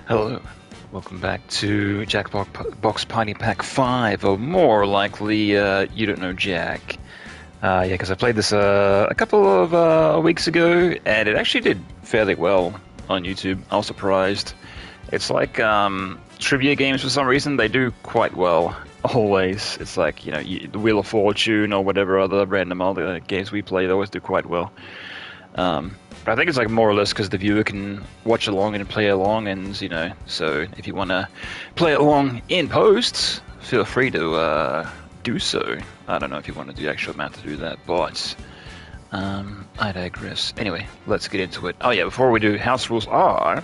Hello, welcome back to Jackbox Party Pack 5, or more likely, You Don't Know Jack. Yeah, because I played this a couple of weeks ago, and it actually did fairly well on YouTube. I was surprised. It's like trivia games for some reason, they do quite well, always. It's like, the Wheel of Fortune or whatever other random other games we play, they always do quite well. But I think it's like more or less because the viewer can watch along and play along, and so if you want to play along in post, feel free to do so. I don't know if you want to do the actual math to do that, but I digress. Anyway, let's get into it. Oh yeah, before we do, house rules are: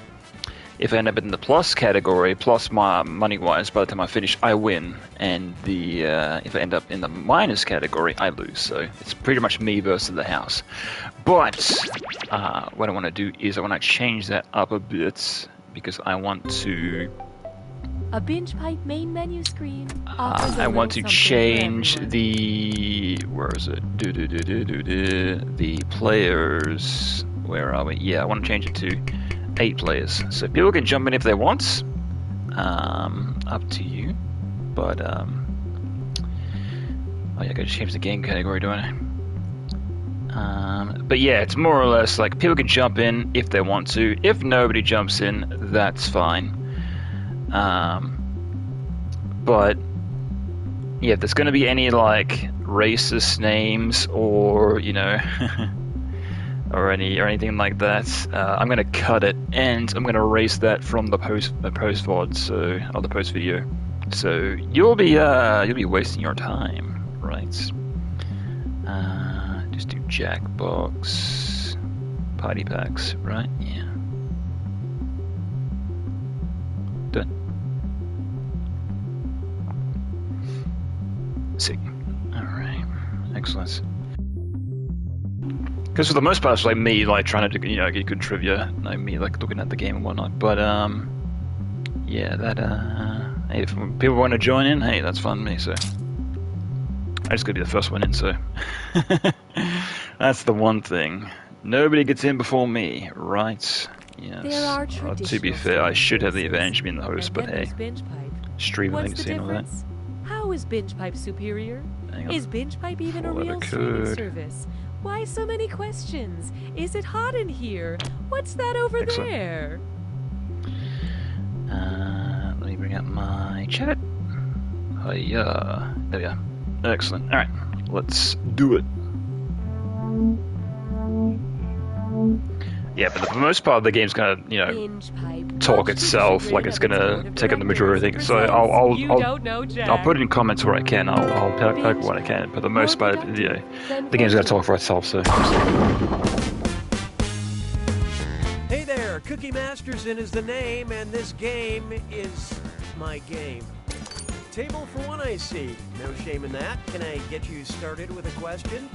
if I end up in the plus category, plus my money-wise, by the time I finish, I win. And if I end up in the minus category, I lose. So it's pretty much me versus the house. But what I want to do is I want to change that up a bit because I want to... A binge pipe main menu screen. I want to change the... Where is it? The players... Where are we? Yeah, I want to change it to 8 players. So people can jump in if they want. Up to you. But, oh yeah, I gotta change the game category, don't I? But yeah, it's more or less like people can jump in if they want to. If nobody jumps in, that's fine. But yeah, if there's gonna be any like racist names or or anything like that, I'm gonna cut it and I'm gonna erase that from the post VOD, or the post video. So you'll be wasting your time, right? Just do Jackbox Party Packs, right? Yeah. Done. Sick. All right. Excellent. Because for the most part, it's like me, like trying to get good trivia, like me, like looking at the game and whatnot. But yeah, that hey, if people want to join in, hey, that's fun with me. So I just gotta be the first one in. So that's the one thing. Nobody gets in before me, right? Yes. To be fair, I should have the advantage of being the host, but hey, stream I didn't see all that. How is binge pipe superior? Is binge pipe even a real streaming service? Why so many questions? Is it hot in here? What's that over there? Let me bring up my chat. Hiya. There we are. Excellent. Alright, let's do it. Yeah, but for the most part, the game's gonna, talk itself, like it's gonna take up the majority of things. So I'll put it in comments where I can. I'll poke what I can. But for the most part, the game's gonna talk for itself. So. Hey there, Cookie Masterson is the name, and this game is my game. Table for one, I see. No shame in that. Can I get you started with a question?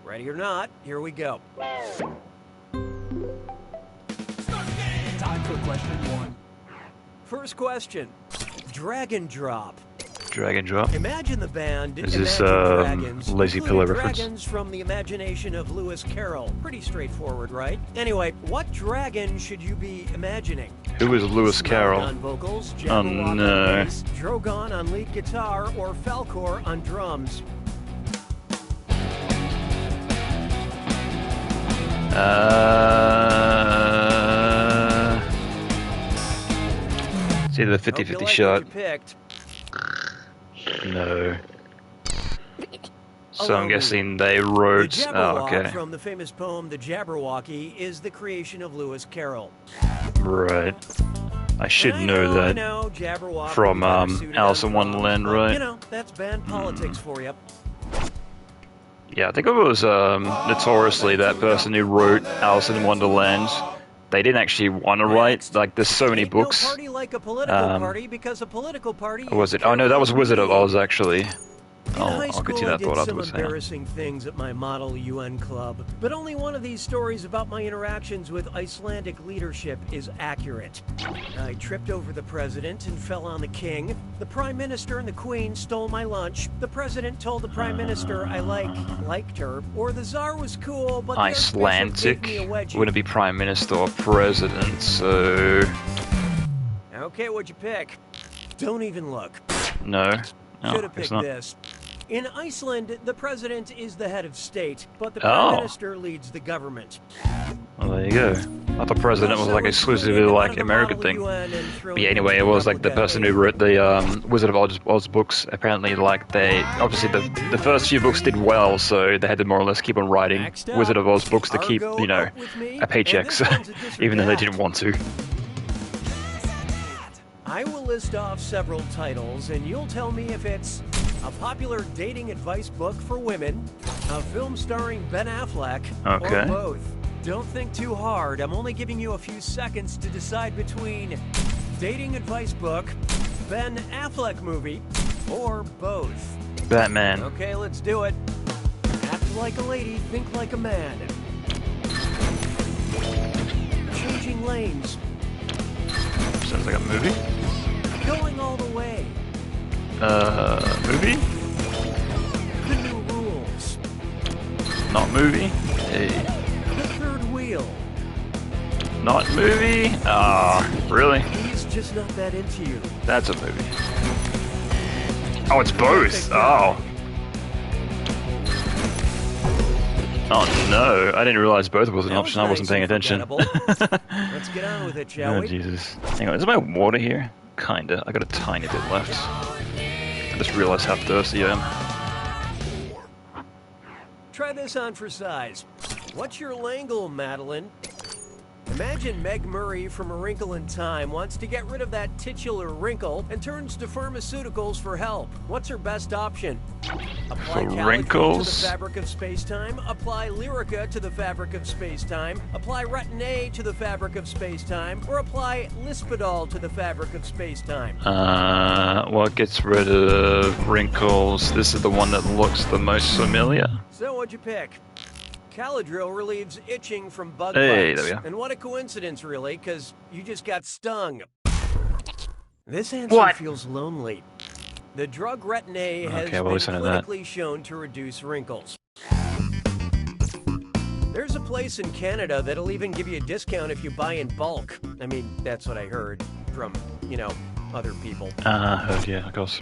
Ready or not, here we go. Time for question 1. First question. Drag and Drop. Drag and Drop. Imagine the band. Is this Dragons, Lazy Pillow reference? Dragons from the imagination of Lewis Carroll. Pretty straightforward, right? Anyway, what dragon should you be imagining? Who is Lewis Carroll? On vocals, Oh Jabberwock on no. bass, Drogon on lead guitar, or Falkor on drums? It's either the 50-50 shot. You picked. No. So I'm guessing they wrote... The Oh, Jabberwock okay. from the famous poem The Jabberwocky is the creation of Lewis Carroll. Right. I should know I that. know, Jabberwock From suited Alice as in a Wonderland, but, right? That's band politics for you. Yeah, I think it was notoriously that person who wrote Alice in Wonderland. They didn't actually want to write, like, there's so many Ain't books. No party like a political party, because a political party Or was it? Oh no, that was Wizard of Oz, actually. high I'll school, get to that I did thought some afterwards. Hang on. embarrassing things at my model UN club, but only one of these stories about my interactions with Icelandic leadership is accurate. I tripped over the president and fell on the king. The prime minister and the queen stole my lunch. The president told the prime minister I liked her, or the czar was cool, but the Icelandic. archbishop gave me a wedgie. Wouldn't be prime minister or president, so Okay, what'd you pick? Don't even look. no. Should have guess picked not. this. In Iceland, the president is the head of state, but the Oh. prime minister leads the government. Well, there you go. I thought president was like exclusively like American thing. But yeah, anyway, it was like the person who wrote the Wizard of Oz books. Apparently, like they obviously the first few books did well, so they had to more or less keep on writing Wizard of Oz books to keep a paycheck, so, even though they didn't want to. I will list off several titles, and you'll tell me if it's a popular dating advice book for women, a film starring Ben Affleck, Okay. or both. Don't think too hard. I'm only giving you a few seconds to decide between dating advice book, Ben Affleck movie, or both. Batman. Okay, let's do it. Act like a lady, think like a man. Changing lanes. Sounds like a movie. Going all the way. Movie? The new rules. Not movie. Hey. The third wheel. Not movie. Ah, really? He's just not that into you. That's a movie. Oh, it's both. Oh. Oh no, I didn't realize both was an That option. I wasn't nice paying and attention. forgettable. Let's get on with it, shall Oh we? Jesus. Hang on, is my water here? Kinda. I got a tiny bit left. I just realized how thirsty I am. Try this on for size. What's your Langle, Madeline? Imagine Meg Murray from A Wrinkle in Time wants to get rid of that titular wrinkle and turns to pharmaceuticals for help. What's her best option? Apply For Calico wrinkles? to the fabric of space-time, apply Lyrica to the fabric of space-time, apply Retin-A to the fabric of space-time, or apply Lispidol to the fabric of space-time. What gets rid of wrinkles? This is the one that looks the most familiar. So what'd you pick? Caladril relieves itching from bug Hey, bites. there we go. And what a coincidence, really, because you just got stung. This answer What? feels lonely. The drug Retin-A has Okay, well, been listen to that. clinically shown to reduce wrinkles. There's a place in Canada that'll even give you a discount if you buy in bulk. I mean, that's what I heard from, other people. Heard, yeah, of course.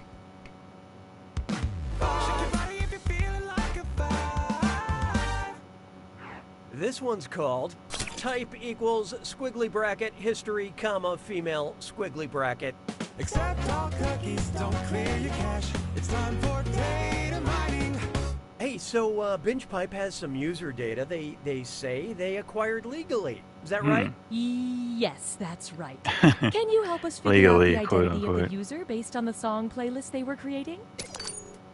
This one's called type equals squiggly bracket history, comma, female, squiggly bracket. Accept all cookies, don't clear your cache. It's time for data mining. Hey, so Binge Pipe has some user data they say they acquired legally. Is that right? Yes, that's right. Can you help us figure out Legally, the quote, identity of unquote. the user based on the song playlist they were creating?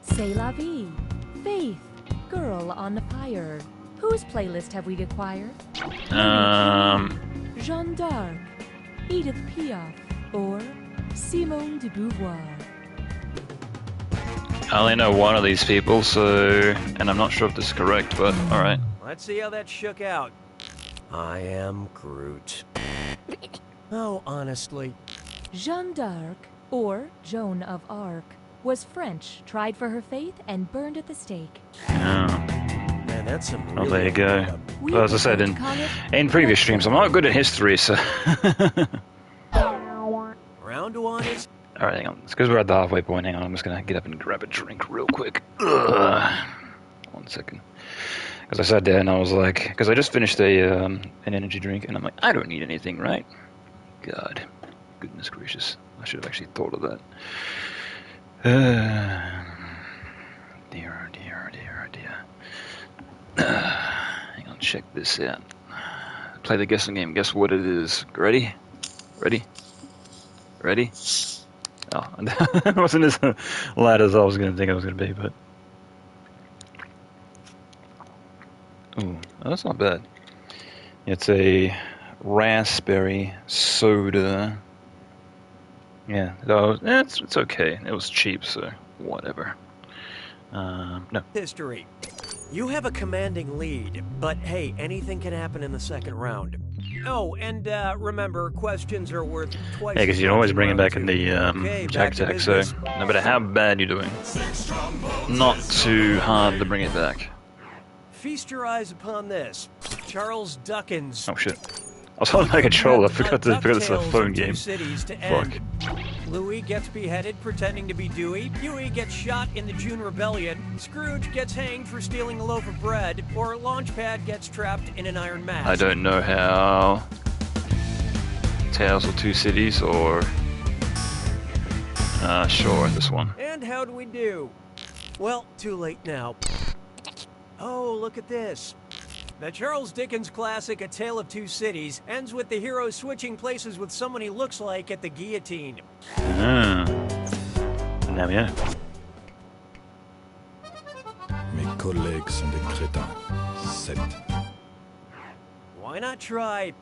C'est la vie. Faith. Girl on the fire. Whose playlist have we acquired? Jeanne d'Arc, Edith Piaf, or Simone de Beauvoir? I only know one of these people, so... And I'm not sure if this is correct, but alright. Let's see how that shook out. I am Groot. Oh, honestly. Jeanne d'Arc, or Joan of Arc, was French, tried for her faith, and burned at the stake. Oh. Man, that's some Well, really there you go. makeup. We Well, as I said prefer to call it in previous streams, I'm not good at history, so... Round one is Alright, hang on. It's because we're at the halfway point. Hang on, I'm just gonna get up and grab a drink real quick. Ugh. 1 second. Because I sat there and I was like... Because I just finished an energy drink, and I'm like, I don't need anything, right? God. Goodness gracious. I should have actually thought of that. Dear, dear, dear, dear. Hang on, check this out. Play the guessing game. Guess what it is. Ready? Ready? Ready? Oh, it wasn't as loud as I was going to think it was going to be, but... Ooh, that's not bad. It's a raspberry soda. Yeah, it's okay. It was cheap, so whatever. No. History. You have a commanding lead, but hey, anything can happen in the second round. Oh, and remember, questions are worth twice. Yeah, because you can always bring it back in the Okay, Jack back to Attack, so business. no matter how bad you're doing, not too hard to bring it back. Feast your eyes upon this. Charles Duckins. Oh shit. I was holding my controller, I forgot it's a DuckTales phone in two game. cities to Fuck. end. Louis gets beheaded pretending to be Dewey. Huey gets shot in the June Rebellion. Scrooge gets hanged for stealing a loaf of bread. Or Launchpad gets trapped in an iron mask. I don't know how Tales of Two Cities or sure, this one. And how do we do? Well, too late now. Oh, look at this. The Charles Dickens classic A Tale of Two Cities ends with the hero switching places with someone he looks like at the guillotine. Ah. Now we know. Mes collègues sont des crétins. 7. Why not try?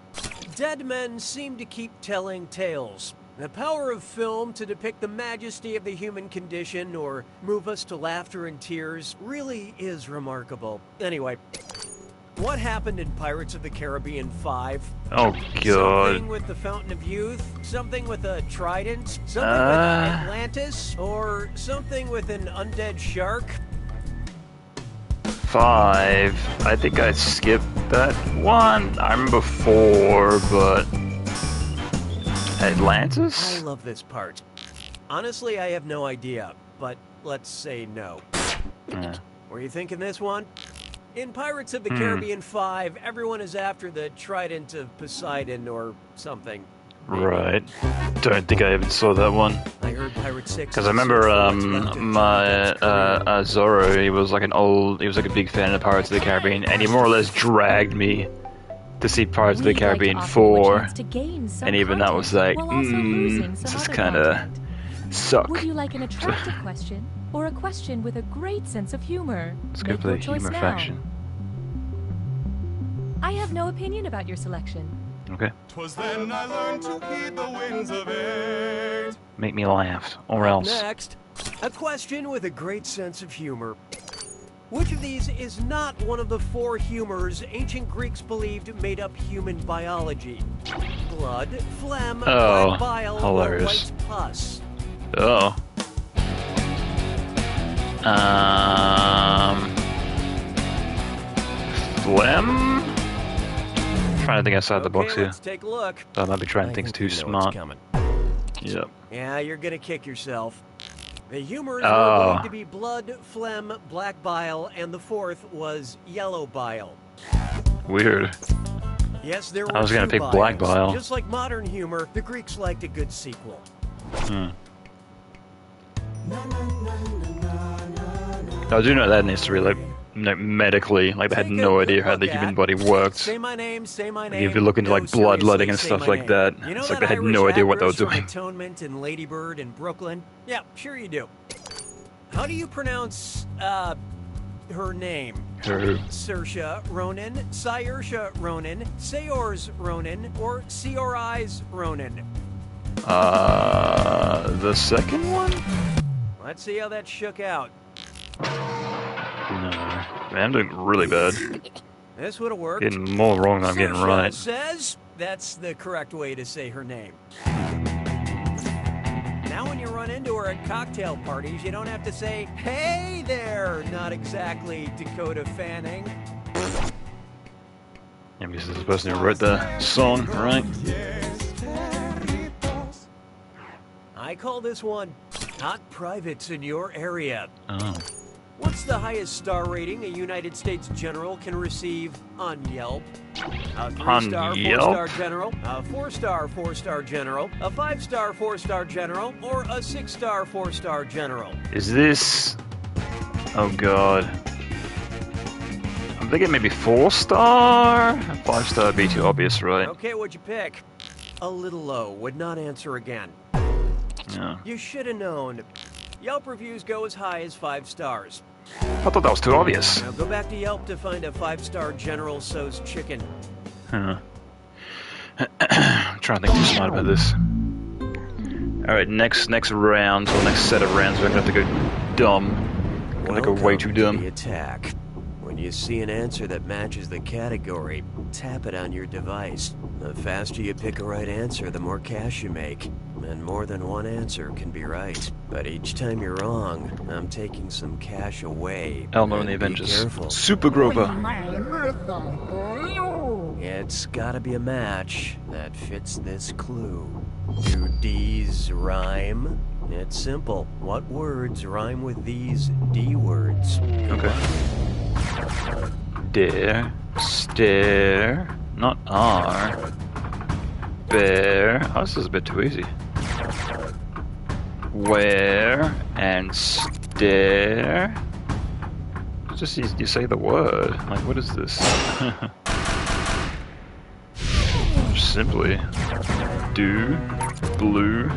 Dead men seem to keep telling tales. The power of film to depict the majesty of the human condition or move us to laughter and tears really is remarkable. Anyway, what happened in Pirates of the Caribbean 5? Oh Something god. with the Fountain of Youth? Something with a trident? Something with Atlantis? Or something with an undead shark? 5. I think I skipped that one. I remember 4, but I Atlantis? love this part. Honestly, I have no idea, but let's say no. Yeah. Were you thinking this one? In Pirates of the Caribbean 5, everyone is after the Trident of Poseidon or something. Right. Don't think I even saw that one. I heard Pirate 6. Because I remember my Zorro, he was like a big fan of Pirates of the Caribbean, and he more or less dragged me to see Pirates of the Caribbean 4, and even that was like, this is kind of suck. Would you like an attractive question or a question with a great sense of humor? Let's go Make for your the choice humor now. faction. I have no opinion about your selection. Okay. 'Twas then I learned to heed the winds of age. Make me laugh, or else. Next, a question with a great sense of humor. Which of these is not one of the 4 humors ancient Greeks believed made up human biology? Blood, phlegm, Oh, black bile, hilarious. or white pus? Oh. Phlegm? Trying to think outside the box Okay, here. let's take a look. I might be trying I things think too you know what's smart. coming. Yep. Yeah, you're gonna kick yourself. The humors Oh. were believed to be blood, phlegm, black bile, and the 4th was yellow bile. Weird. Yes, there were I was gonna 2 pick black biles. bile. Just like modern humor, the Greeks liked a good sequel. Hmm. I do know that in history, like, medically, like, they had Take no a idea good how the look human at- body worked. Say my name, say my name. If you look into, like, bloodletting and seriously, stuff say my like name. that, You know it's like that they had Irish no idea what they were actress from doing. Atonement and Lady Bird in Brooklyn? Yeah, sure you do. How do you pronounce, her name? Who? Saoirse Ronan, Saoirse Ronan, Saors Ronan, or Seori's Ronan? The second one? Let's see how that shook out. No. Man, I'm doing really bad. This would have worked. Getting more wrong than I'm getting Saoirse right. says that's the correct way to say her name. Now when you run into her at cocktail parties, you don't have to say, "Hey there," not exactly Dakota Fanning. Yeah, because this is the person who wrote the song, right? I call this one Hot Privates in Your Area. Oh. What's the highest star rating a United States general can receive on Yelp? A 3-star, On Yelp? 4-star general, a 4-star, 4-star general, a 5-star, 4-star general, or a 6-star, 4-star general? Is this... Oh god. I'm thinking maybe 4-star? 5-star would be too obvious, right? Okay, what'd you pick? A little low, would not answer again. Yeah. You should have known. Yelp reviews go as high as 5 stars. I thought that was too obvious. Now go back to Yelp to find a 5-star General Tso's chicken. Huh. I'm trying to think too smart about this. Alright, next round, or next set of rounds, we're gonna have to go dumb. gonna go way too dumb. The attack. When you see an answer that matches the category, tap it on your device. The faster you pick a right answer, the more cash you make. And more than one answer can be right. But each time you're wrong, I'm taking some cash away. Elmo and the Avengers. Super Grover. It's gotta be a match that fits this clue. Do D's rhyme? It's simple. What words rhyme with these D words? Okay. Dare, stare, not R. Bear. Oh, this is a bit too easy. Where and stare. It's just you say the word. Like, what is this? Simply do blue.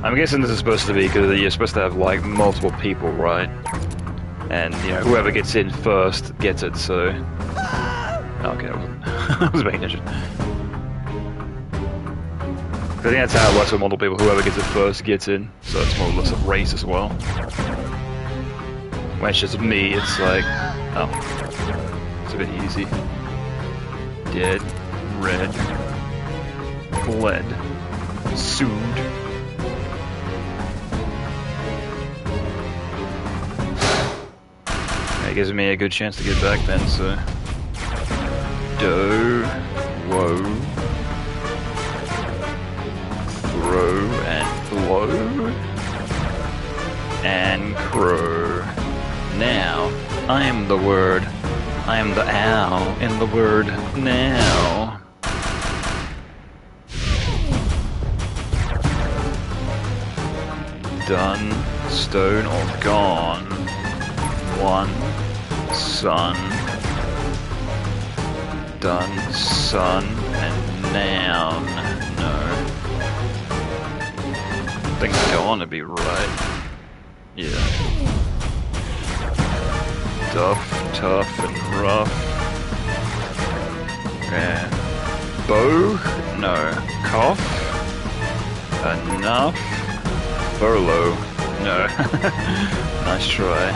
I'm guessing this is supposed to be because you're supposed to have like multiple people, right? And you know, whoever gets in first gets it. So okay, I was paying attention. I think that's how it works with multiple people. Whoever gets it first gets in. So it's more or less a race as well. When it's just me, it's like, oh, it's a bit easy. Dead, red, bled, sued. That gives me a good chance to get back then, so. Do, whoa. Throw and blow. And crow. Now, I am the word. I am the owl in the word now. Done, stone or gone. One, sun. Done, sun, and noun. No. Things go on to be right. Yeah. Duff, tough, and rough. And bow? No. Cough? Enough? Furlough? No. Nice try.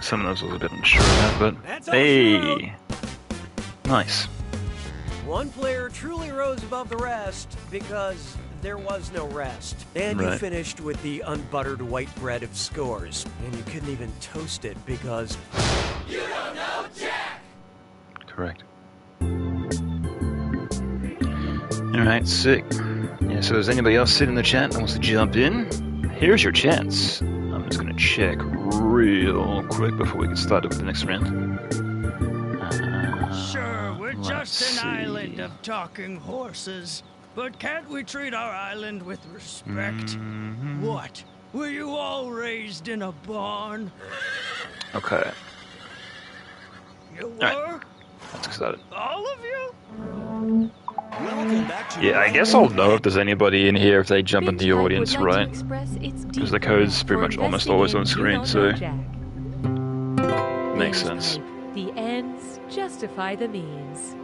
Some of those was a bit unsure about, but hey! Nice. One player truly rose above the rest because there was no rest. And you finished with the unbuttered white bread of scores. And you couldn't even toast it because... You don't know Jack! Correct. Alright, sick. Yeah, so is anybody else sitting in the chat that wants to jump in? Here's your chance. I'm just gonna check real quick before we get started with the next round. Sure, we're just an island of talking horses, but can't we treat our island with respect? What? Were you all raised in a barn? Okay. You were? Right. Let's get started. All of you? Yeah, I guess I'll know if there's anybody in here if they jump into the audience, right? Because the code's pretty much almost always on screen, so... Makes sense. The ends justify the means.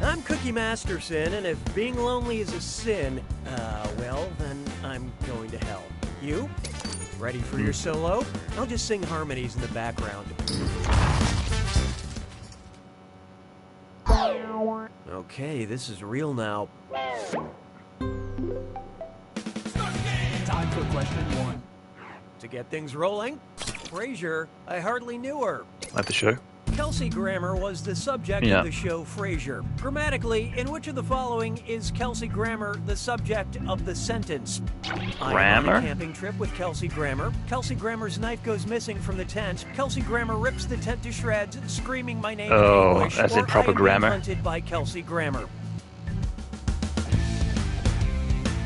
I'm Cookie Masterson, and if being lonely is a sin, well, then I'm going to hell. You? Ready for your solo? I'll just sing harmonies in the background. Okay, this is real now. Time for question one. To get things rolling, Frasier, I hardly knew her. At the show? Kelsey Grammer was the subject of the show Frasier. Grammatically, in which of the following is Kelsey Grammer the subject of the sentence? I'm on a camping trip with Kelsey Grammer. Kelsey Grammer's knife goes missing from the tent. Kelsey Grammer rips the tent to shreds, screaming my name in English. That's in proper grammar. Hunted by Kelsey Grammer.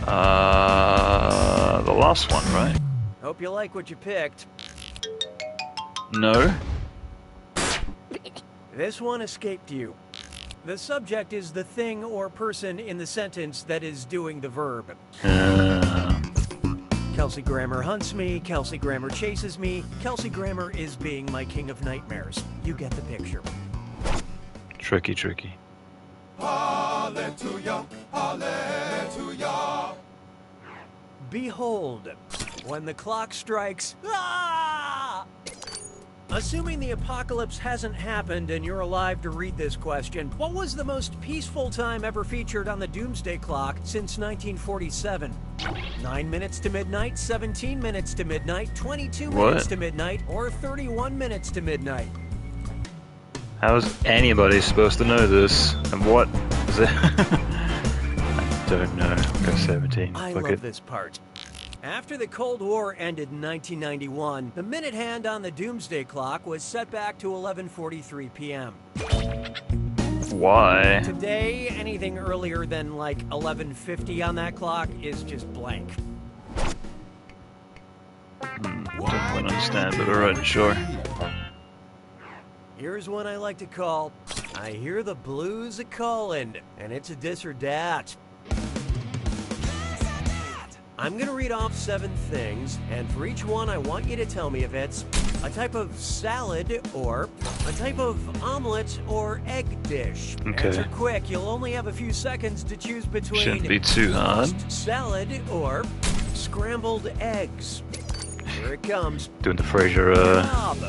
The last one, right? Hope you like what you picked. No. This one escaped you. The subject is the thing or person in the sentence that is doing the verb. Kelsey Grammer hunts me, Kelsey Grammer chases me, Kelsey Grammer is being my king of nightmares. You get the picture. Tricky, tricky. Hallelujah, hallelujah. Behold, when the clock strikes. Ah! Assuming the apocalypse hasn't happened and you're alive to read this question, what was the most peaceful time ever featured on the Doomsday Clock since 1947? 9 minutes to midnight, 17 minutes to midnight, 22 minutes to midnight, or 31 minutes to midnight? How is anybody supposed to know this? And what is it? I don't know. Go 17. I Fuck love it. this part. After the Cold War ended in 1991, the minute hand on the Doomsday Clock was set back to 11:43 p.m. Why? Today, anything earlier than like 11:50 on that clock is just blank. Don't quite understand, but alright, sure. Here's one I like to call, I hear the blues a-callin', and it's a this or dat. I'm gonna read off 7 things, and for each one I want you to tell me if it's a type of salad or a type of omelet or egg dish. Okay. Answer quick, you'll only have a few seconds to choose between Shouldn't be too hard. tossed salad or scrambled eggs. Here it comes. Doing the Frasier, Bob.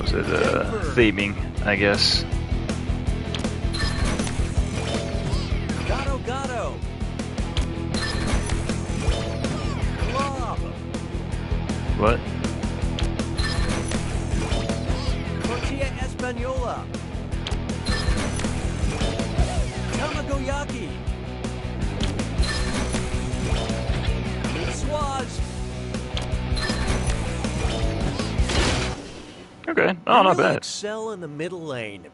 was it, theming, I guess. Gato Gato. Glob. What? Tortilla Española. Tamagoyaki. Swaz. Okay. Oh, not bad. Excel in the middle lane.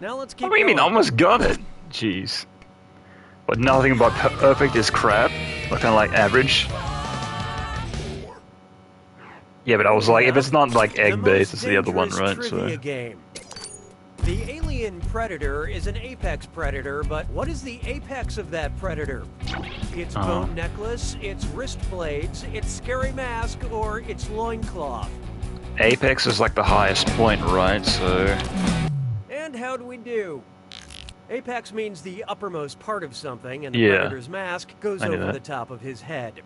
Now let's keep What do you mean? going. Almost got it. Jeez. But nothing about perfect is crap. Or kind of like average. Yeah, but I was like, if it's not like egg based, it's the other one, right? Trivia So. game. The alien predator is an apex predator, but what is the apex of that predator? Its bone necklace, its wrist blades, its scary mask, or its loincloth? Apex is like the highest point, right? So. And how do we do? Apex means the uppermost part of something, and the Yeah. predator's mask goes I knew over that. the top of his head.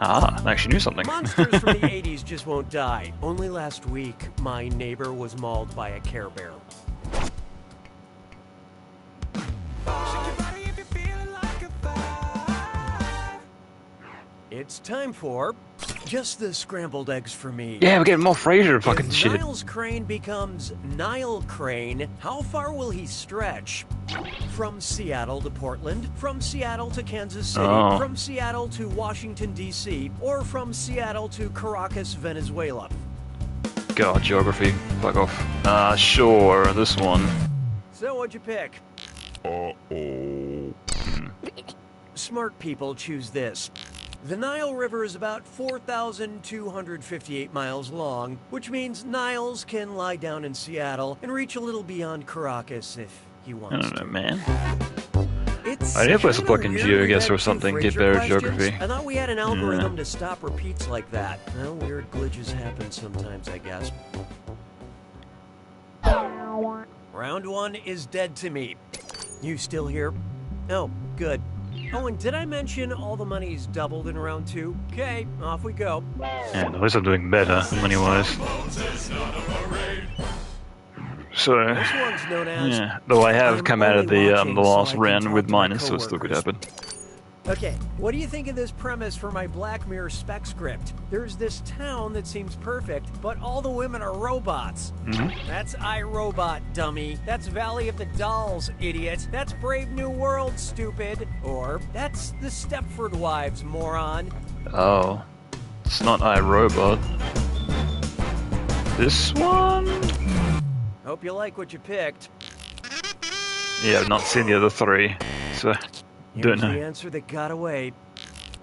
I actually knew something. Monsters from the 80s just won't die. Only last week, my neighbor was mauled by a Care Bear. It's time for just the scrambled eggs for me. Yeah, we're getting more Frasier fucking If shit. Niles Crane becomes Nile Crane, how far will he stretch? From Seattle to Portland, from Seattle to Kansas City, Oh. from Seattle to Washington, D.C., or from Seattle to Caracas, Venezuela? God, geography. Fuck off. Sure, this one. So what'd you pick? Uh-oh. Smart people choose this. The Nile River is about 4,258 miles long, which means Niles can lie down in Seattle and reach a little beyond Caracas if he I wants don't know, to. man. It's I need to play some kinda fucking weird Geo, I we guess, had or 2 something, get Frasier better questions. geography. I thought we had an algorithm to stop repeats like that. Well, weird glitches happen sometimes, I guess. Round 1 is dead to me. You still here? Oh, good. Oh, and did I mention all the money's doubled in round 2? Okay, off we go. And at least I'm doing better, money-wise. So, This one's known as... yeah. Though I have I'm come out of only the watching last so I can round talk with to my minus, so it still could happen. Okay, what do you think of this premise for my Black Mirror spec script? There's this town that seems perfect, but all the women are robots. That's iRobot, dummy. That's Valley of the Dolls, idiot. That's Brave New World, stupid. Or, that's the Stepford Wives, moron. Oh. It's not iRobot. This one? Hope you like what you picked. Yeah, I've not seen the other 3, so don't Here's the know. answer that got away.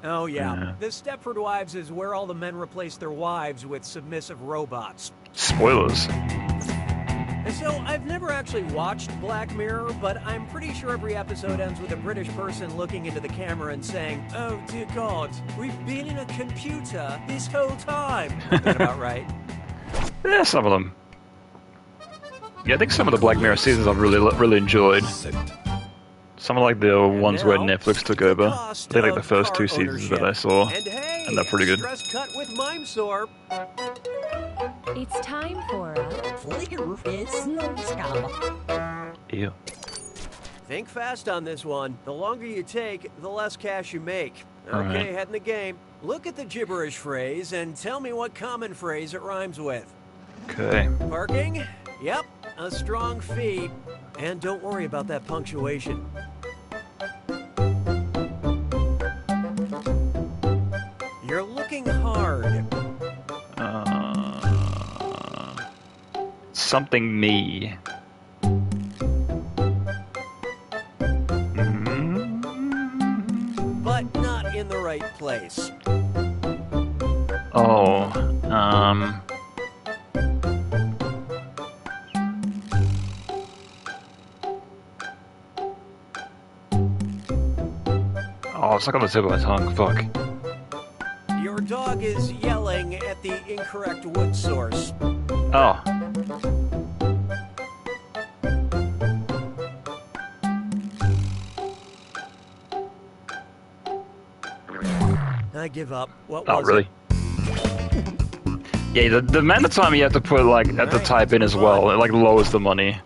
Oh yeah, Yeah. the Stepford Wives is where all the men replace their wives with submissive robots. Spoilers. And so, I've never actually watched Black Mirror, but I'm pretty sure every episode ends with a British person looking into the camera and saying, "Oh dear God, we've been in a computer this whole time." Is that about right? Yeah, some of them. Yeah, I think some of the Black Mirror seasons I've really enjoyed. Some of like the ones where Netflix took over. I think like the first 2 seasons that I saw, and they're pretty good. Stress cut with Mimesore. It's time for a Ew. Think fast on this one. The longer you take, the less cash you make. Okay, Alright. head in the game. Look at the gibberish phrase and tell me what common phrase it rhymes with. Okay. Parking? Yep, a strong fee. And don't worry about that punctuation. You're looking hard. Something me. But not in the right place. Oh, Oh, it's like on the tip of my tongue. Fuck. Your dog is yelling at the incorrect wood source. Oh. I give up. What Oh, was really? Yeah, the amount of time you have to put, like, have to type in as well, it, like, lowers the money.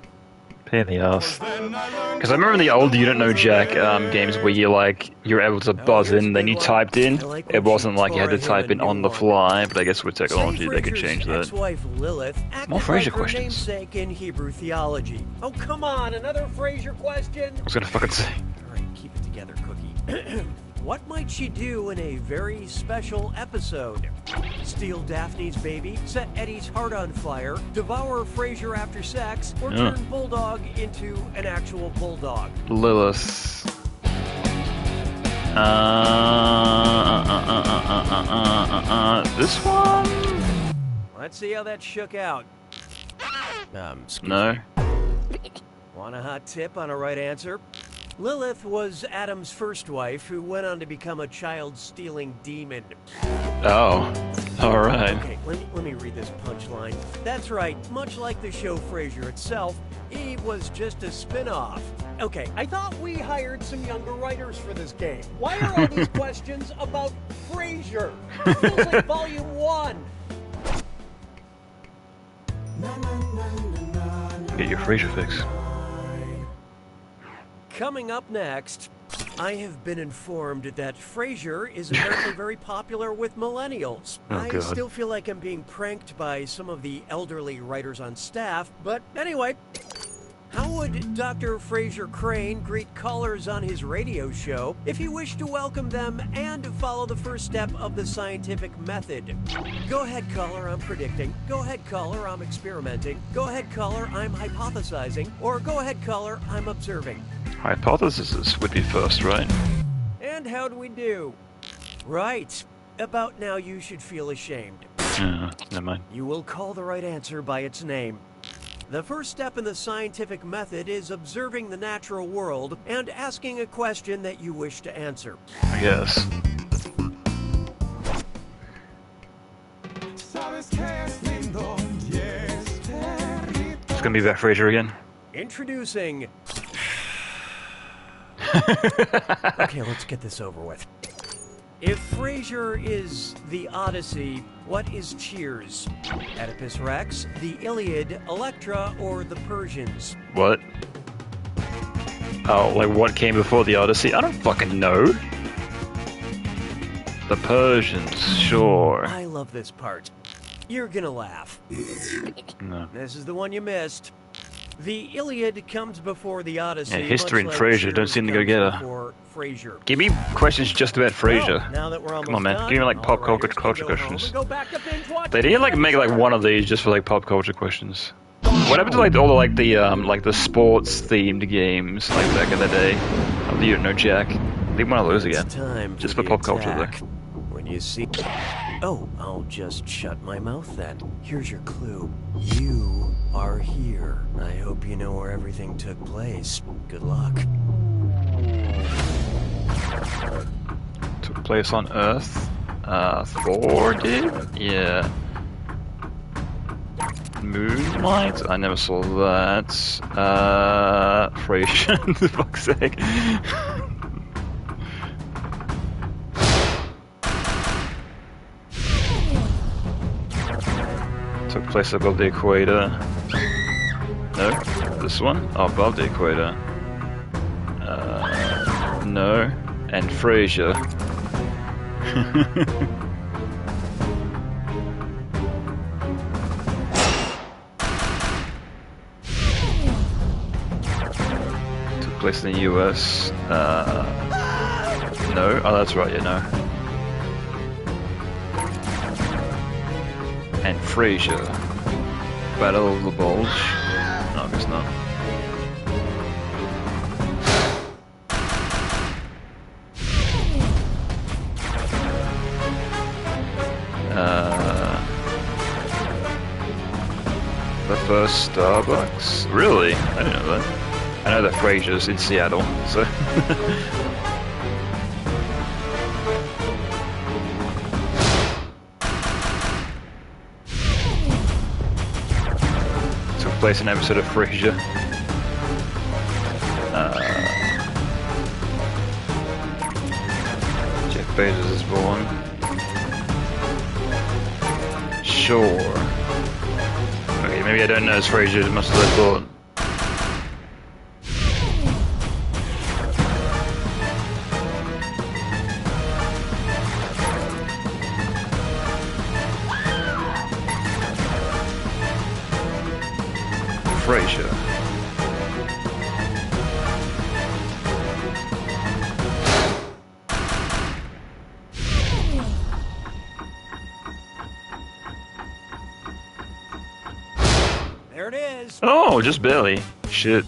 Pain in the ass. Because I remember in the old You Don't Know Jack games where you're able to buzz in, then you typed in. It wasn't like you had to type in on the fly, but I guess with technology they could change that. Ex-wife Lilith acted More Frasier like her questions. namesake in Hebrew theology. Oh, come on, another Frasier question? I was gonna fucking say. Alright, keep it together, Cookie. What might she do in a very special episode? Steal Daphne's baby, set Eddie's heart on fire, devour Frasier after sex, or Yeah. turn Bulldog into an actual bulldog? Lilith. This one? Let's see how that shook out. No. Want a hot tip on a right answer? Lilith was Adam's first wife, who went on to become a child-stealing demon. Oh. Alright. Okay, let me read this punchline. That's right, much like the show Frasier itself, Eve was just a spin-off. Okay, I thought we hired some younger writers for this game. Why are all these questions about Frasier? It feels like Volume 1. Get your Frasier fix. Coming up next, I have been informed that Frasier is apparently very popular with millennials. Oh, I God. still feel like I'm being pranked by some of the elderly writers on staff, but anyway, how would Dr. Frasier Crane greet callers on his radio show if he wished to welcome them and follow the first step of the scientific method? Go ahead, caller, I'm predicting. Go ahead, caller, I'm experimenting. Go ahead, caller, I'm hypothesizing. Or go ahead, caller, I'm observing. Hypothesis would be first, right? And how'd we do? Right. About now you should feel ashamed. Never mind. You will call the right answer by its name. The first step in the scientific method is observing the natural world and asking a question that you wish to answer. I guess. It's gonna be about Frasier again. Introducing... Okay, let's get this over with. If Frasier is the Odyssey, what is Cheers? Oedipus Rex, the Iliad, Electra, or the Persians? What? Oh, like what came before the Odyssey? I don't fucking know. The Persians, sure. I love this part. You're gonna laugh. No. This is the one you missed. The Iliad comes before the Odyssey. Yeah, history much and like Frasier Cheers don't seem to go comes together. before Frasier. Give me questions just about Frasier. Well, now that we're almost Come on, man. done, Give me like pop all culture writers can go home questions. and go back to binge watching They didn't like make like one of these just for like pop culture questions. What happened to like all the like the sports themed games like back in the day? Of the You Don't Know Jack. I think one of those again. It's time Just for for the pop culture attack. though. When you see... Oh, I'll just shut my mouth then. Here's your clue. You are here. I hope you know where everything took place. Good luck. Took place on Earth. Thor did? Yeah. Moonlight? I never saw that. Frasier, for fuck's sake. Took place above the equator. No? This one? Oh, above the equator. No. And Frasier. Took place in the US. No? Oh, that's right, yeah, no. And Frasier. Battle of the Bulge. No, I guess not. The first Starbucks? Really? I didn't know that. I know that Frasier's in Seattle, so... Took place in an episode of Frasier. Jeff Bezos is born. Sure. Okay, maybe I don't know it's Frasier, it must have been born. Frasier. There it is. Oh, just barely. Shit.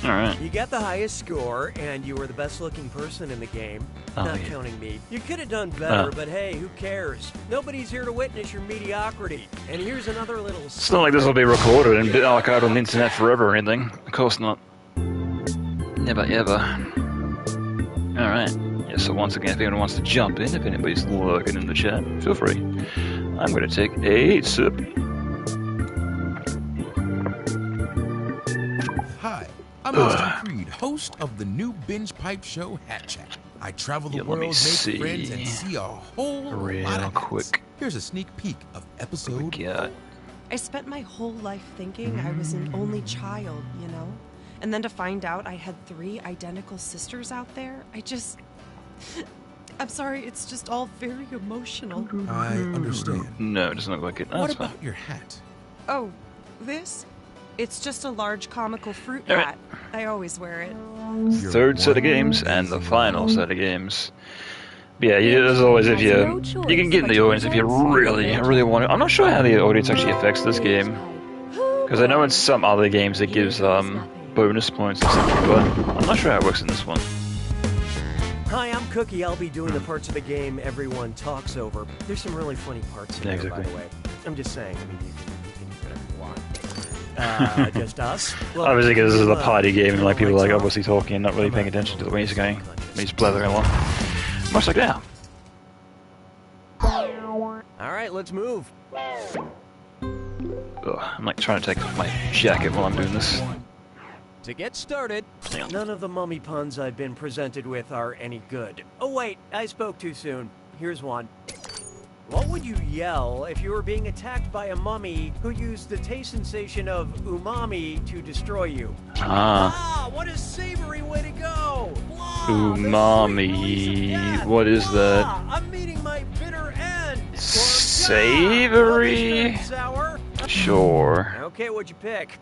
Alright. You got the highest score, and you were the best-looking person in the game. Oh, Not yeah. counting me. You could have done better, but hey, who cares? Nobody's here to witness your mediocrity. And here's another little... It's not like this will be recorded and be archived on the internet forever or anything. Of course not. Never ever. Alright. Yeah, so once again, if anyone wants to jump in, if anybody's lurking in the chat, feel free. I'm going to take a sip. Hi, I'm Mr. Creed, host of the new Binge Pipe Show Hat Chat. I travel the Yeah, let me world, see. make friends, and see a whole Real lot of hats. quick. Here's a sneak peek of episode. Yeah. I spent my whole life thinking I was an only child, you know? And then to find out I had 3 identical sisters out there, I'm sorry, it's just all very emotional. I understand. No, it doesn't look like it. Oh, What that's fine. about your hat? Oh, this? It's just a large comical fruit All right. hat. I always wear it. Your Third set of one games and the amazing final one. set of games. But yeah, as always, if you can get in the audience if you really want to. I'm not sure how the audience actually affects this game, because I know in some other games it gives bonus points, etc. But I'm not sure how it works in this one. Hi, I'm Cookie. I'll be doing the parts of the game everyone talks over. There's some really funny parts in Yeah, there, by exactly. the way. I'm just saying. I mean, you can do whatever you want. Just us? Well, Obviously, because this is a party game, and like people are like lights off. obviously talking and not really paying attention to the way he's going, when he's blathering along. Much like now. All right, let's move. Ugh, I'm like trying to take off my jacket while I'm doing this. To get started, Hang on. none of the mummy puns I've been presented with are any good. Oh wait, I spoke too soon. Here's one. What would you yell if you were being attacked by a mummy who used the taste sensation of umami to destroy you? Ah, What a savory way to go! Blah, Umami. the sweet voice of death. What is that? Blah, I'm meeting my bitter end. Or, Savory? blah, sour. sure. Okay, what'd you pick?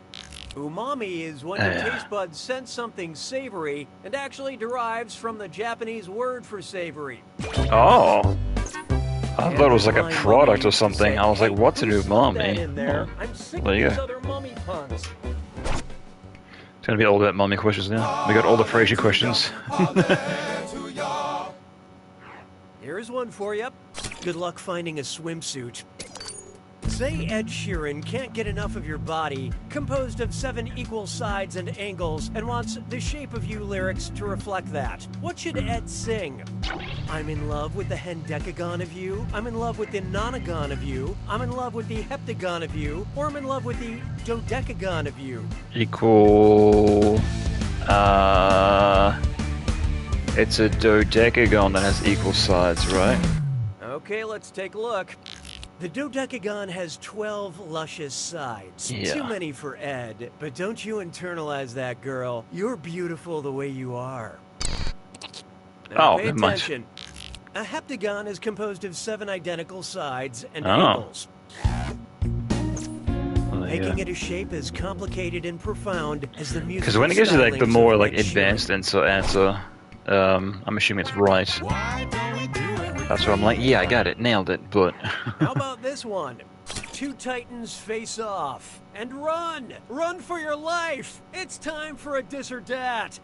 Umami is when your taste buds sense something savory and actually derives from the Japanese word for savory. Oh. I thought it was like a product or something. I was like, what's an umami? In there. Oh, I'm sick there of you these go. other mummy puns. It's gonna be all about mummy questions now. We got all the Frasier questions. Here's one for you. Good luck finding a swimsuit. Say Ed Sheeran can't get enough of your body, composed of 7 equal sides and angles, and wants the shape of you lyrics to reflect that. What should Ed sing? I'm in love with the hendecagon of you, I'm in love with the nonagon of you, I'm in love with the heptagon of you, or I'm in love with the dodecagon of you. Equal... It's a dodecagon that has equal sides, right? Okay, let's take a look. The dodecagon has 12 luscious sides. Yeah. Too many for Ed, but don't you internalize that, girl. You're beautiful the way you are. Now, Oh, pay never mind. attention. A heptagon is composed of 7 identical sides and Oh. angles. Well, Making it a shape as complicated and profound as the music. Because when it gives you like the more like advanced answer, I'm assuming it's right. Why don't we do it? That's why I'm like, yeah, I got it, nailed it, but... How about this one? 2 titans face off and run! Run for your life! It's time for a dis or dat!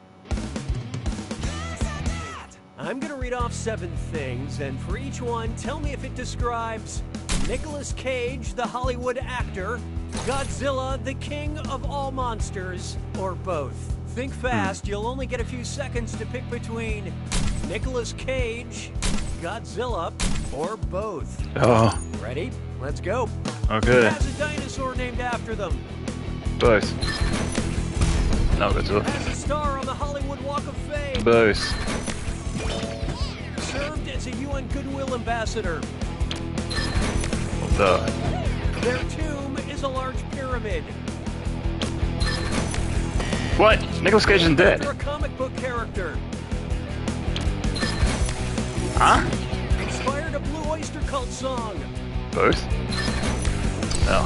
I'm gonna read off 7 things, and for each one, tell me if it describes Nicolas Cage, the Hollywood actor, Godzilla, the king of all monsters, or both. Think fast, you'll only get a few seconds to pick between Nicolas Cage, Godzilla, or both. Oh, Ready? Let's go. okay. Has a dinosaur named after them. Both. No, Godzilla. Has a star on the Hollywood Walk of Fame. Both. Served as a UN Goodwill ambassador. Duh. Their tomb is a large pyramid. What? Nicolas Cage isn't dead. They're a comic book character. Huh? Inspired a Blue Oyster Cult song. Both? No.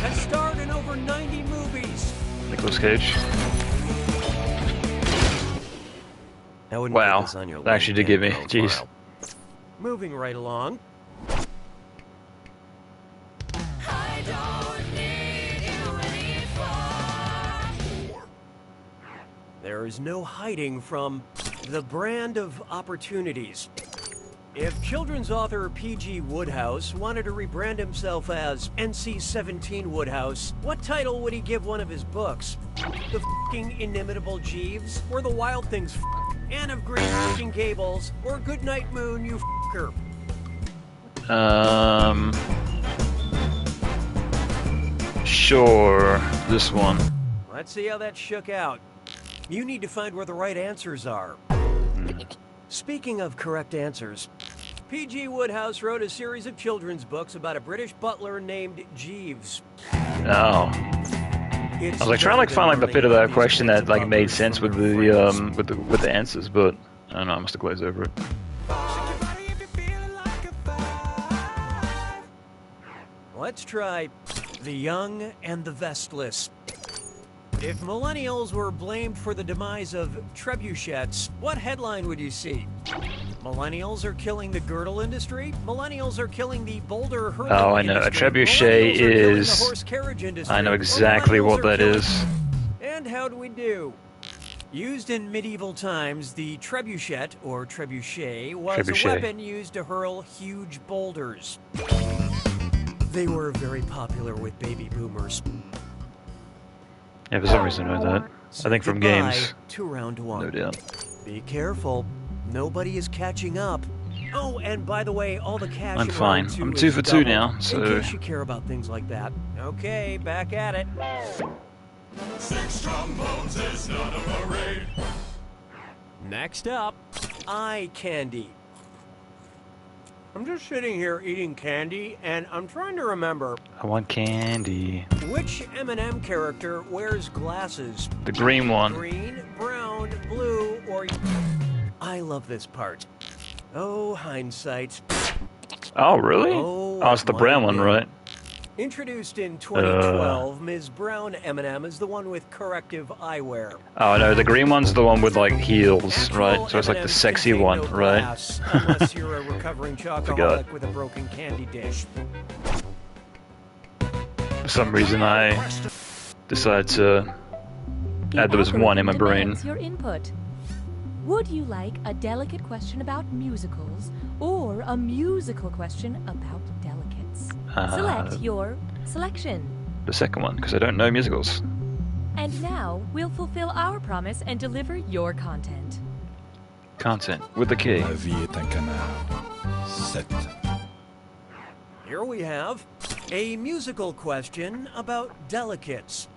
Has starred in over 90 movies. Nicolas Cage. I wouldn't Wow. put this on your That actually did LinkedIn give me- profile. jeez. Moving right along. There is no hiding from the brand of opportunities. If children's author P.G. Wodehouse wanted to rebrand himself as NC-17 Wodehouse, what title would he give one of his books? The f***ing Inimitable Jeeves? Or The Wild Things Anne of Green f***ing Gables? Or Goodnight Moon, you f***er? Sure. This one. Let's see how that shook out. You need to find where the right answers are. Speaking of correct answers, P.G. Wodehouse wrote a series of children's books about a British butler named Jeeves. Oh. I was like trying to like find like the bit of that question that like made sense with the answers, but I don't know, I must have glazed over it. Let's try The Young and the Vestless. If millennials were blamed for the demise of trebuchets, what headline would you see? Millennials are killing the girdle industry? Millennials are killing the boulder hurling Oh, I know. A industry. trebuchet Millennials are killing the is... horse carriage industry. I know Or exactly what millennials are that killing- is. And how do we do? Used in medieval times, the trebuchet, or trebuchet, was Trebuchet. a weapon used to hurl huge boulders. They were very popular with baby boomers. Yeah, for some reason I know that. I think from Goodbye games. to round 1. No doubt. Be careful. Nobody is catching up. Oh, and by the way, all the cash I'm in fine. round 2 I'm is 2 for 2 doubled, now, so... in case you care about things like that. Okay, back at it. 6 trombones is not a parade. Next up, eye candy. I'm just sitting here eating candy, and I'm trying to remember I want candy. which M&M character wears glasses. The green one. Green, brown, blue, or... I love this part. Oh, hindsight. Oh, really? Oh, Oh, it's the brown one, right? Introduced in 2012, Ms. Brown M&M is the one with corrective eyewear. Oh, no, the green one's the one with, like, heels, Actual right? So it's like the M&Ms sexy contain one, no right? glass, unless you're a recovering Forgot. chocoholic with a broken candy dish. For some reason, I decided to add there was one in my brain. Demands your input. Would you like a delicate question about musicals or a musical question about delicates? Select your selection. The second one, because I don't know musicals. And now, we'll fulfill our promise and deliver your content. Content with the key. La vie est un canard. 7. Here we have a musical question about delicates.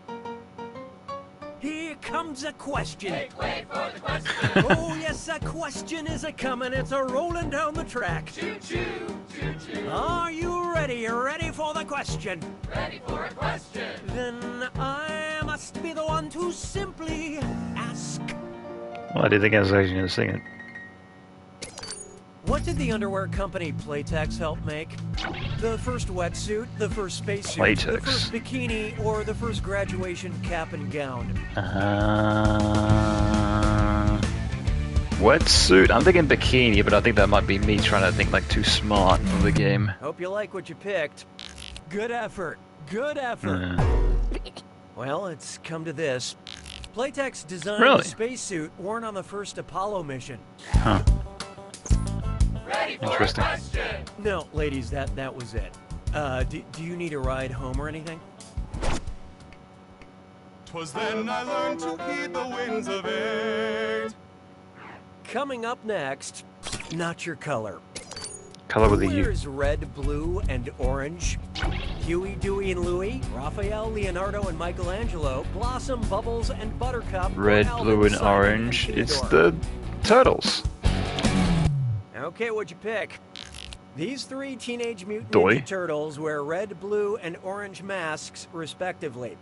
Here comes a question. Wait for the question. Oh, yes, a question is a-comin'. It's a-rolling down the track. Choo-choo, choo-choo. Are you ready? Ready for the question? Ready for a question. Then I must be the one to simply ask. Well, I didn't think I was actually going to sing it. What did the underwear company Playtex help make? The first wetsuit, the first spacesuit, Playtex. the first bikini, or the first graduation cap and gown? Wetsuit. I'm thinking bikini, but I think that might be me trying to think like too smart of the game. Hope you like what you picked. Good effort. Good effort. Well, it's come to this. Playtex designed Really? a spacesuit worn on the first Apollo mission. Huh. Ready for Interesting. a question. No, ladies, that was it. Do you need a ride home or anything? 'Twas then I learned to heed the winds of age. Coming up next, not your color. Color with a U. Where's red, blue, and orange? Huey, Dewey, and Louie, Raphael, Leonardo, and Michelangelo, Blossom, Bubbles, and Buttercup. Red, Alvin, blue, and Simon, orange. and It's Theodore. the Turtles. Okay, what'd you pick? These 3 Teenage Mutant Doy. Ninja Turtles wear red, blue, and orange masks, respectively.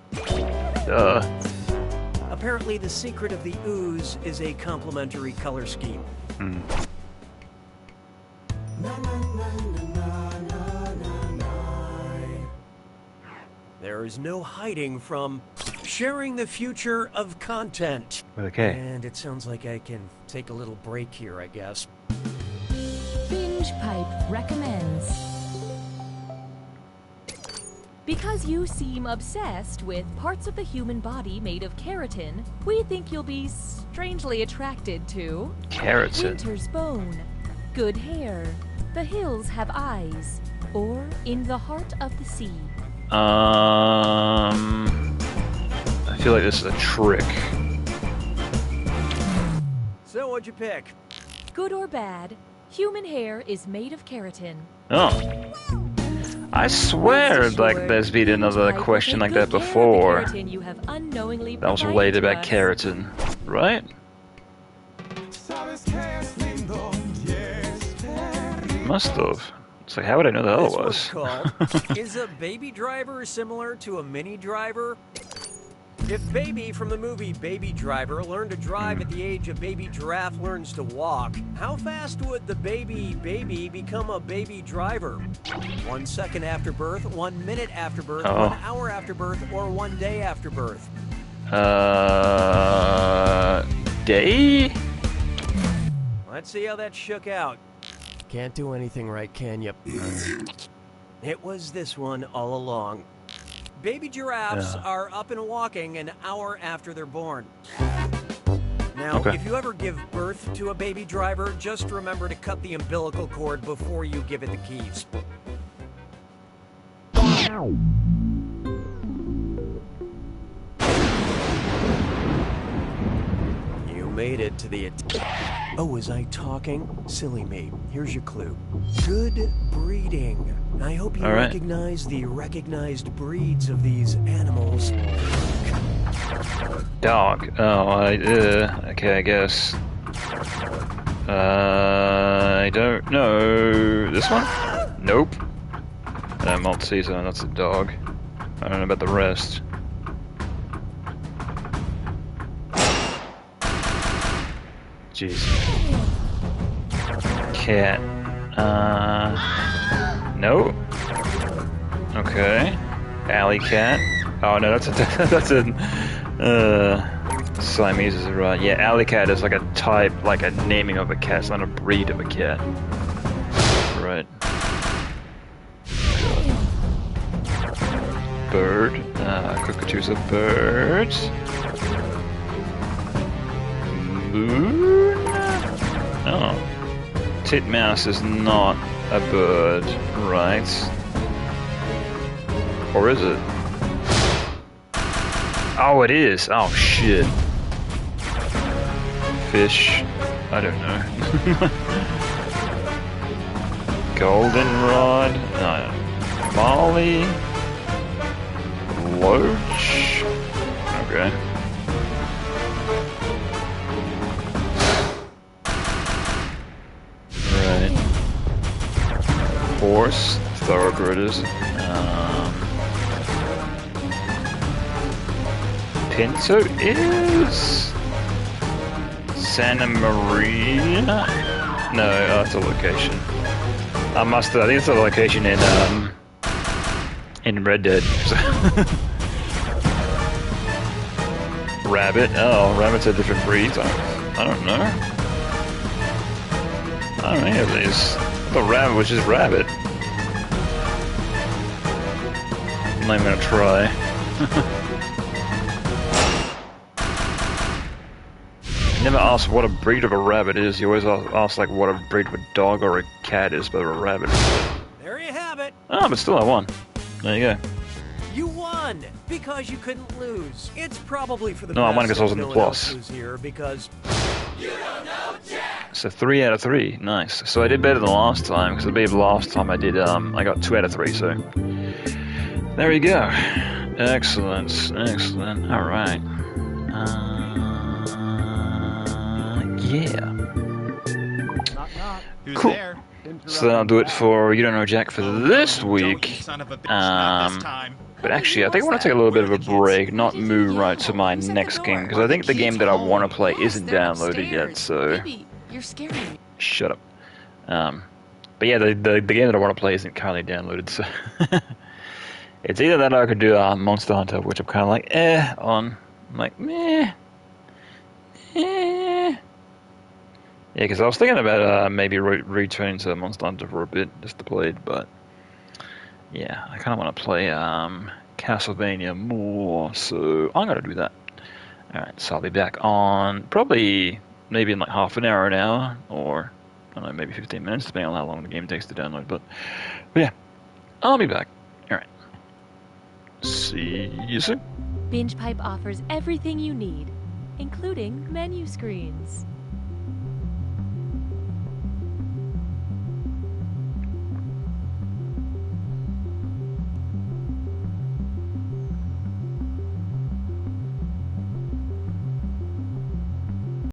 Apparently, the secret of the ooze is a complementary color scheme. There is no hiding from sharing the future of content. Okay. And it sounds like I can take a little break here, I guess. Binge Pipe recommends. Because you seem obsessed with parts of the human body made of keratin, we think you'll be strangely attracted to Keratin. winter's bone, good hair, the hills have eyes, or in the heart of the sea. I feel like this is a trick. So, what'd you pick? Good or bad, human hair is made of keratin. Oh. I swear, like, there's been another question like that before. That was related about keratin, right? Must have. It's like, how would I know that This was? one's called, is a baby driver similar to a mini driver? If Baby from the movie Baby Driver learned to drive at the age a baby giraffe learns to walk, how fast would the baby become a baby driver? 1 second after birth, 1 minute after birth, 1 hour after birth, or 1 day after birth? Day? Let's see how that shook out. Can't do anything right, can you? It was this one all along. Baby giraffes are up and walking an hour after they're born. Now, if you ever give birth to a baby driver, just remember to cut the umbilical cord before you give it the keys. You made it to the... Oh, was I talking? Silly me. Here's your clue. Good breeding. I hope you recognize the recognized breeds of these animals. Dog. Oh, okay, I guess. I don't know. This one? Nope. Malteser, that's a dog. I don't know about the rest. Jeez. Cat. No. Okay. Alley cat. Oh no, that's a Siamese is right. Yeah, alley cat is like a type, like a naming of a cat. It's not a breed of a cat. Right. Bird. Cockatoo's a bird. Moon? Oh. Titmouse is not a bird, right? Or is it? Oh, it is. Oh, shit. Fish. I don't know. Goldenrod. No. Molly. Loach. Okay. Right. Horse. Thoroughbred. Pinto is Santa Maria. No, that's a location. I think it's a location in Red Dead. Rabbit. Oh, rabbit's a different breed. I don't know. I don't know any of these. The rabbit was just rabbit. I'm not even gonna try. Never ask what a breed of a rabbit is. You always ask like what a breed of a dog or a cat is, but a rabbit. There you have it. Oh, but still I won. There you go. You won because you couldn't lose. It's probably for the No, I best won because I was that in the no one else plus. was here because you don't know Jack. So 3 out of 3. Nice. So I did better than last time because I believe last time I did I got 2 out of 3. So there you go. Excellent. Excellent. All right. Yeah. Who's Cool. there? So that'll do it for You Don't Know Jack for this week. Son of a bitch, not this time. But actually, I think I want to take a little bit of a break, not move right to my next game, because I think the game that I want to play isn't downloaded yet, so... You're scaring me. Shut up. But yeah, the game that I want to play isn't currently downloaded, so... It's either that or I could do Monster Hunter, which I'm kind of like, on. I'm like, meh. Yeah, because I was thinking about maybe returning to Monster Hunter for a bit, just to play it, but... Yeah, I kind of want to play Castlevania more, so I'm going to do that. Alright, so I'll be back on probably maybe in like half an hour, or I don't know, maybe 15 minutes, depending on how long the game takes to download. But yeah, I'll be back. Alright. See you soon. BingePipe offers everything you need, including menu screens.